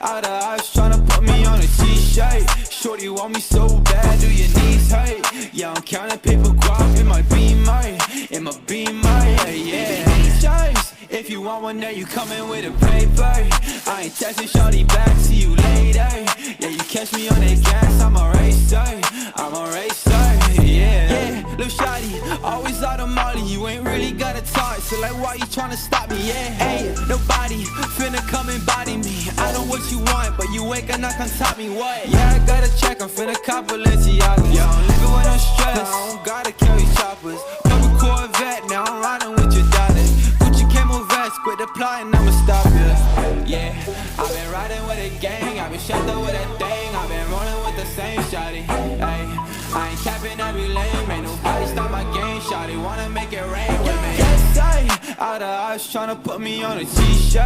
Out of eyes tryna put me on a t-shirt. Shorty want me so bad, do your knees hurt? Yeah, I'm counting paper guap in my beamer, yeah. If you want one, then you coming with a paper. I ain't texting shorty back, see you later. Yeah, you catch me on that gas, I'm a racer, yeah. Lil' shawty, always out of molly, you ain't really got a talk, so like why you tryna stop me, yeah? Hey, nobody finna come and body me. I know what you want, but you ain't gonna come top me, what? Yeah, I gotta check, I'm finna cop Balenciaga. Yo, I'm living with no stress, I don't gotta carry choppers. Couple Corvette, now I'm riding with your daughter. Gucci camo vest, quit applying, I'ma stop ya. Yeah, I've been riding with a gang, I've been shut up with a thing, I've been rolling with the same shawty. Ay, I ain't capping every lane, ain't nobody stop my game, shawty wanna make it rain with me. Yes, I, out of eyes tryna put me on a t-shirt.